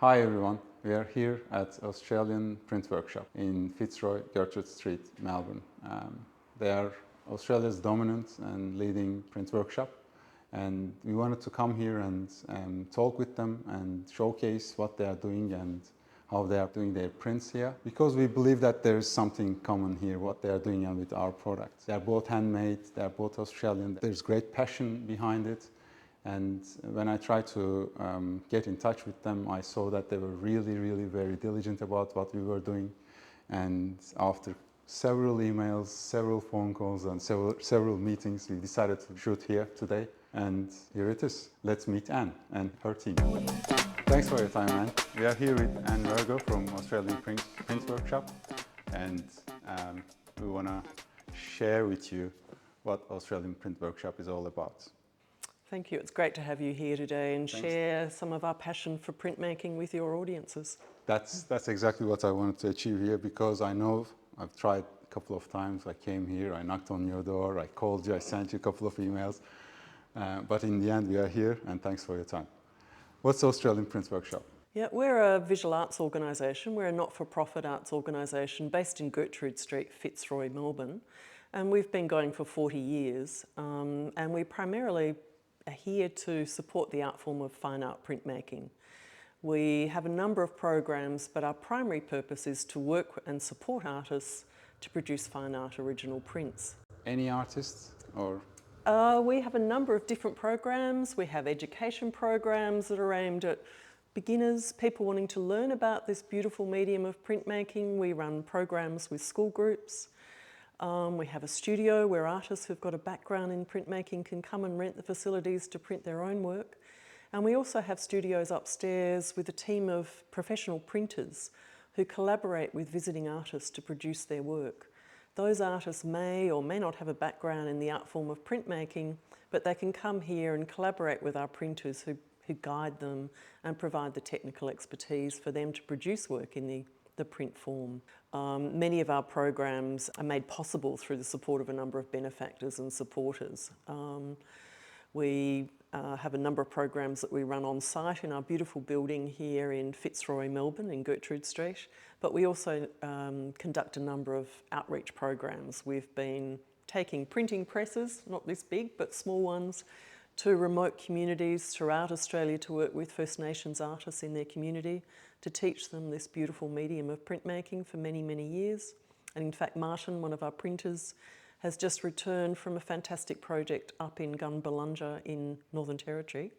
Hi everyone, we are here at Australian Print Workshop in Fitzroy, Gertrude Street, Melbourne. They are Australia's dominant and leading print workshop, and we wanted to come here and talk with them and showcase what they are doing and how they are doing their prints here, because we believe that there is something common here, what they are doing and with our products. They are both handmade, they are both Australian, there's great passion behind it. And when I tried to get in touch with them, I saw that they were really very diligent about what we were doing. And after several emails, several phone calls and several meetings, we decided to shoot here today. And here it is. Let's meet Anne and her team. Thanks for your time, Anne. We are here with Anne Virgo from Australian Print Workshop. And we want to share with you what Australian Print Workshop is all about. Thank you. It's great to have you here today and Thanks. share some of our passion for printmaking with your audiences. That's exactly what I wanted to achieve here, because I know I've tried a couple of times. I came here, I knocked on your door, I called you, I sent you a couple of emails. But in the end, we are here, and thanks for your time. What's Australian Print Workshop? Yeah, we're a visual arts organisation. We're a not-for-profit arts organisation based in Gertrude Street, Fitzroy, Melbourne. And we've been going for 40 years. And we primarily are here to support the art form of fine art printmaking. We have a number of programs, but our primary purpose is to work and support artists to produce fine art original prints. Any artists or? We have a number of different programs. We have education programs that are aimed at beginners, people wanting to learn about this beautiful medium of printmaking. We run programs with school groups. We have a studio where artists who've got a background in printmaking can come and rent the facilities to print their own work. And we also have studios upstairs with a team of professional printers who collaborate with visiting artists to produce their work. Those artists may or may not have a background in the art form of printmaking, but they can come here and collaborate with our printers who guide them and provide the technical expertise for them to produce work in the print form. Many of our programs are made possible through the support of a number of benefactors and supporters. We have a number of programs that we run on site in our beautiful building here in Fitzroy, Melbourne, in Gertrude Street, but we also conduct a number of outreach programs. We've been taking printing presses, not this big, but small ones, to remote communities throughout Australia to work with First Nations artists in their community to teach them this beautiful medium of printmaking for many years. And in fact, Martin, one of our printers, has just returned from a fantastic project up in Gunbalunga in Northern Territory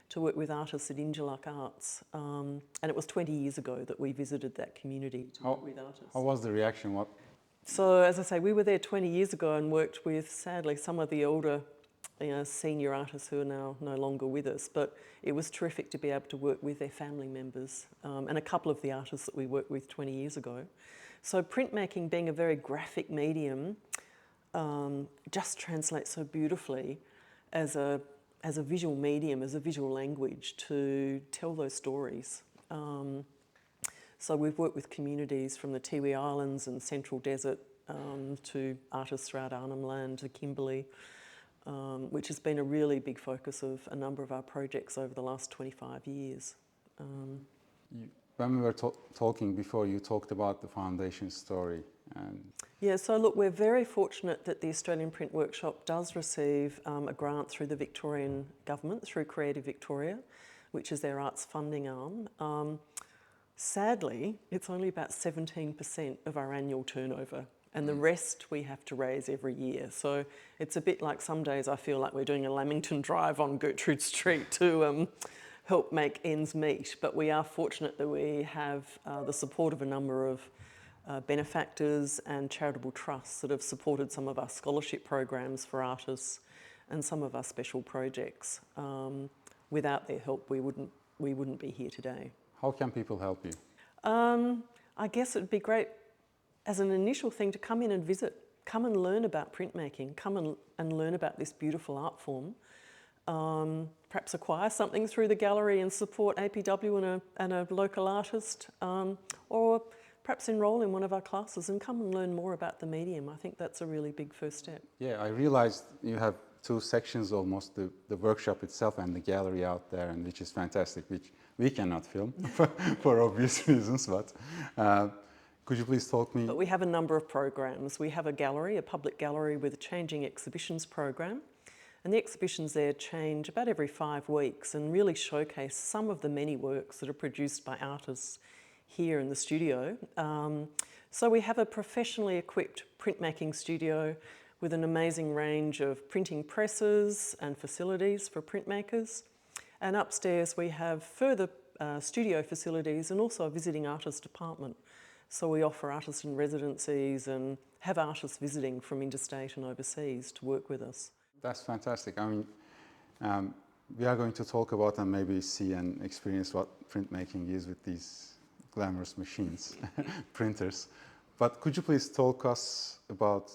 to work with artists at Injaluk Arts. And it was 20 years ago that we visited that community to work with artists. How was the reaction? So, as I say, we were there 20 years ago and worked with, sadly, some of the older senior artists who are now no longer with us, but it was terrific to be able to work with their family members and a couple of the artists that we worked with 20 years ago. So printmaking, being a very graphic medium, just translates so beautifully as a visual medium, as a visual language to tell those stories. So we've worked with communities from the Tiwi Islands and Central Desert to artists throughout Arnhem Land, to Kimberley, which has been a really big focus of a number of our projects over the last 25 years. When we were talking before, you talked about the foundation story. Yeah, so look, we're very fortunate that the Australian Print Workshop does receive a grant through the Victorian Government, through Creative Victoria, which is their arts funding arm. Sadly, it's only about 17% of our annual turnover, and the rest we have to raise every year. So it's a bit like some days I feel like we're doing a Lamington Drive on Gertrude Street to help make ends meet. But we are fortunate that we have the support of a number of benefactors and charitable trusts that have supported some of our scholarship programs for artists and some of our special projects. Without their help, we wouldn't be here today. How can people help you? I guess it would be great as an initial thing to come in and visit, come and learn about printmaking, come and learn about this beautiful art form. Perhaps acquire something through the gallery and support APW and a local artist, or perhaps enrol in one of our classes and come and learn more about the medium. I think that's a really big first step. Yeah, I realized you have two sections almost, the workshop itself and the gallery out there, and which is fantastic, which we cannot film for obvious reasons, but could you please talk me? But we have a number of programs. We have a gallery, a public gallery with a changing exhibitions program. And the exhibitions there change about every 5 weeks and really showcase some of the many works that are produced by artists here in the studio. So we have a professionally equipped printmaking studio with an amazing range of printing presses and facilities for printmakers. And upstairs we have further studio facilities and also a visiting artist department. So we offer artists in residencies and have artists visiting from interstate and overseas to work with us. That's fantastic. I mean, we are going to talk about and maybe see and experience what printmaking is with these glamorous machines, printers. But could you please talk us about,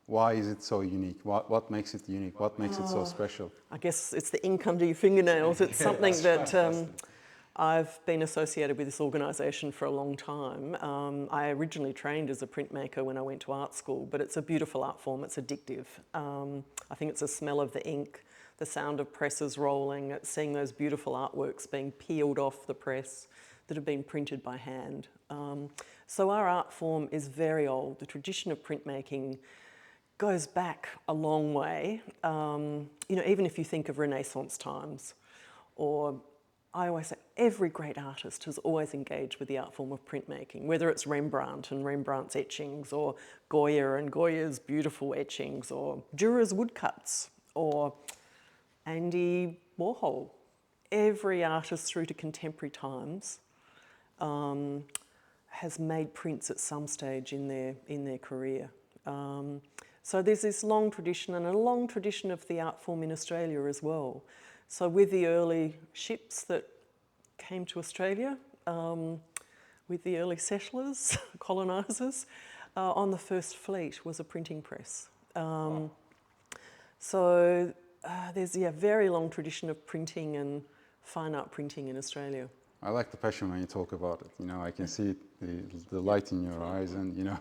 why is it so unique? What makes it unique? What makes it so special? I guess it's the ink under your fingernails. It's something that I've been associated with this organisation for a long time. I originally trained as a printmaker when I went to art school, but it's a beautiful art form. It's addictive. I think it's the smell of the ink, the sound of presses rolling, it's seeing those beautiful artworks being peeled off the press that have been printed by hand. So our art form is very old. The tradition of printmaking goes back a long way. Even if you think of Renaissance times, or I always say every great artist has always engaged with the art form of printmaking, whether it's Rembrandt and Rembrandt's etchings, or Goya and Goya's beautiful etchings, or Dürer's woodcuts, or Andy Warhol. Every artist through to contemporary times has made prints at some stage in their career. So there's this long tradition, and a long tradition of the art form in Australia as well. So with the early ships that came to Australia, with the early settlers, colonisers, on the first fleet was a printing press. So there's a very long tradition of printing and fine art printing in Australia. I like the passion when you talk about it. I can see the light in your eyes, and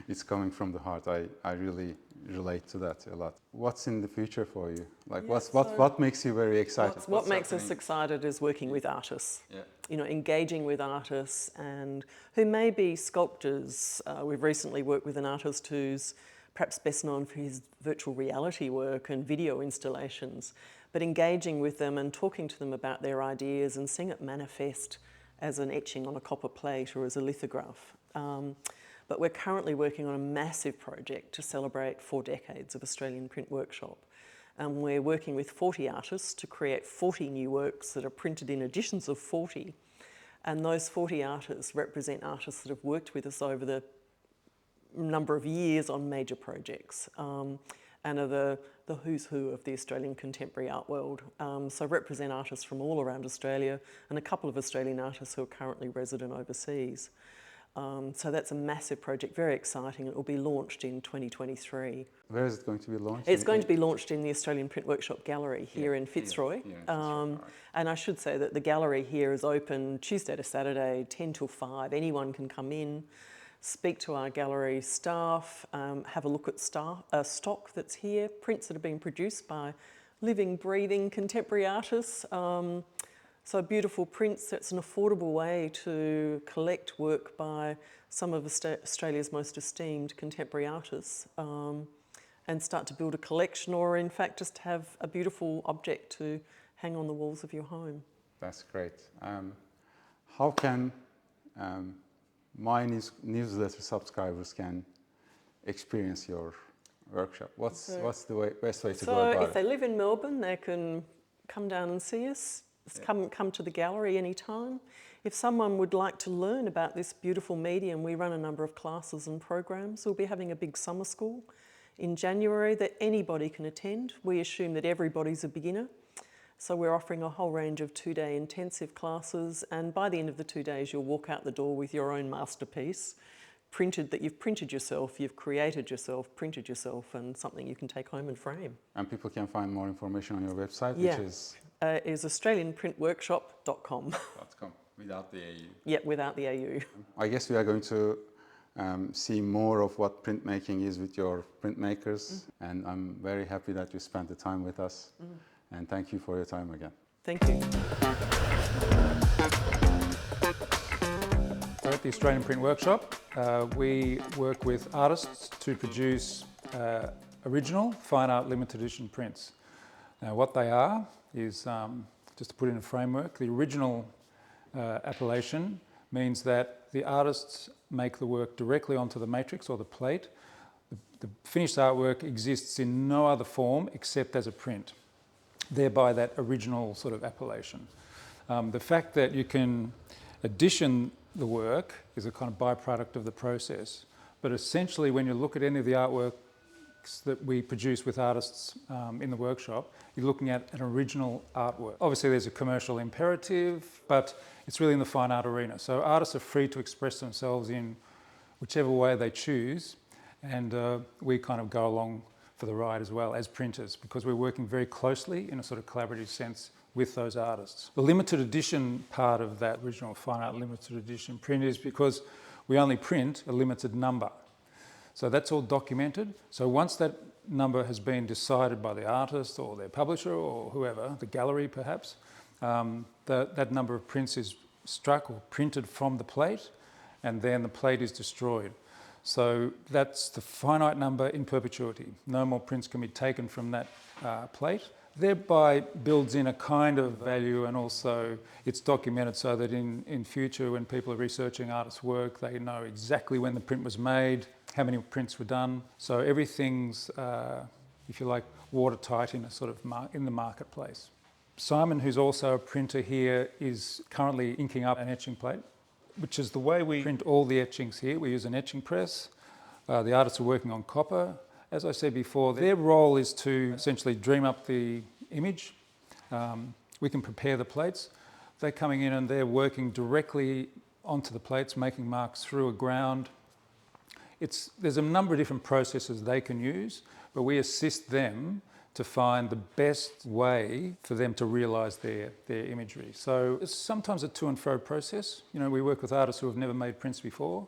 it's coming from the heart. I really relate to that a lot. What's in the future for you? What makes you very excited? What makes us excited is working with artists. Yeah. Engaging with artists and who may be sculptors. We've recently worked with an artist who's perhaps best known for his virtual reality work and video installations, but engaging with them and talking to them about their ideas and seeing it manifest as an etching on a copper plate or as a lithograph. But we're currently working on a massive project to celebrate 4 decades of Australian Print Workshop. And we're working with 40 artists to create 40 new works that are printed in editions of 40. And those 40 artists represent artists that have worked with us over the number of years on major projects, and are the who's who of the Australian contemporary art world. So represent artists from all around Australia and a couple of Australian artists who are currently resident overseas. So that's a massive project, very exciting. It will be launched in 2023. Where is it going to be launched? It's going to be launched in the Australian Print Workshop Gallery here in Fitzroy. Right. And I should say that the gallery here is open Tuesday to Saturday, 10 till 5. Anyone can come in, speak to our gallery staff, have a look at stock that's here, prints that are being produced by living, breathing contemporary artists. So beautiful prints. That's an affordable way to collect work by some of Australia's most esteemed contemporary artists, and start to build a collection, or in fact just have a beautiful object to hang on the walls of your home. That's great. How can my newsletter subscribers can experience your workshop? What's the best way to go about it? So if they live in Melbourne, they can come down and see us. Come to the gallery anytime. If someone would like to learn about this beautiful medium, we run a number of classes and programs. We'll be having a big summer school in January that anybody can attend. We assume that everybody's a beginner. So we're offering a whole range of 2-day intensive classes, and by the end of the 2 days you'll walk out the door with your own masterpiece, that you've printed yourself, you've created yourself, printed yourself, and something you can take home and frame. And people can find more information on your website, which is? Is australianprintworkshop.com. .com, without the AU. Yeah, without the AU. I guess we are going to see more of what printmaking is with your printmakers. And I'm very happy that you spent the time with us. And thank you for your time again. Thank you. We're at the Australian Print Workshop. We work with artists to produce original fine art limited edition prints. Now what they are is, just to put in a framework, the original appellation means that the artists make the work directly onto the matrix or the plate. The finished artwork exists in no other form except as a print, thereby that original sort of appellation. The fact that you can edition the work is a kind of byproduct of the process, but essentially when you look at any of the artworks that we produce with artists in the workshop, you're looking at an original artwork. Obviously there's a commercial imperative, but it's really in the fine art arena. So artists are free to express themselves in whichever way they choose, and we kind of go along for the ride as well as printers, because we're working very closely in a sort of collaborative sense with those artists. The limited edition part of that original fine art limited edition print is because we only print a limited number. So that's all documented. So once that number has been decided by the artist or their publisher or whoever, the gallery perhaps, that number of prints is struck or printed from the plate, and then the plate is destroyed. So that's the finite number in perpetuity. No more prints can be taken from that plate. Thereby builds in a kind of value, and also it's documented so that in future when people are researching artists' work, they know exactly when the print was made, how many prints were done. So everything's, if you like, watertight in a sort of in the marketplace. Simon, who's also a printer here, is currently inking up an etching plate, which is the way we print all the etchings here. We use an etching press. The artists are working on copper. As I said before, their role is to essentially dream up the image. We can prepare the plates. They're coming in and they're working directly onto the plates, making marks through a ground. There's a number of different processes they can use, but we assist them to find the best way for them to realise their imagery. So it's sometimes a to and fro process. You know, we work with artists who have never made prints before.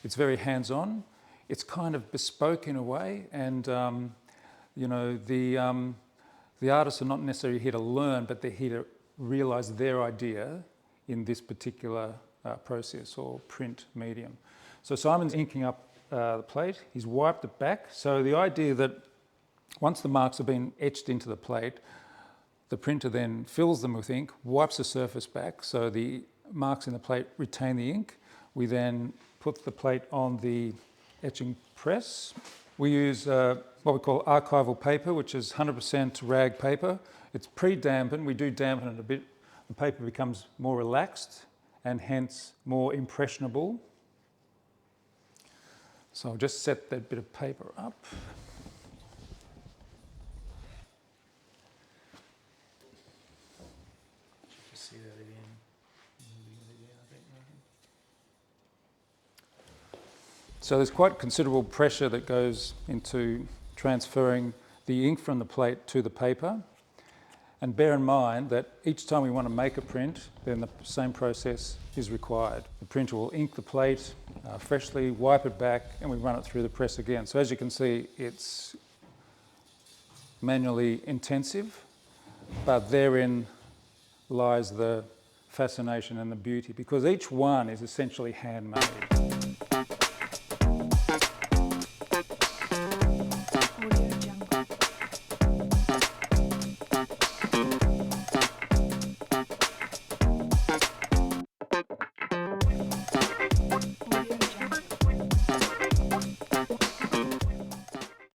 It's very hands-on. It's kind of bespoke in a way, and you know, the artists are not necessarily here to learn, but they're here to realise their idea in this particular process or print medium. So Simon's inking up the plate. He's wiped it back. So the idea that once the marks have been etched into the plate, the printer then fills them with ink, wipes the surface back, so the marks in the plate retain the ink. We then put the plate on the etching press. We use what we call archival paper, which is 100% rag paper. It's pre-dampened. We do dampen it a bit. The paper becomes more relaxed and hence more impressionable. So I'll just set that bit of paper up. Just see that again. So there's quite considerable pressure that goes into transferring the ink from the plate to the paper. And bear in mind that each time we want to make a print, then the same process is required. The printer will ink the plate freshly, wipe it back, and we run it through the press again. So as you can see, it's manually intensive, but therein lies the fascination and the beauty, because each one is essentially handmade.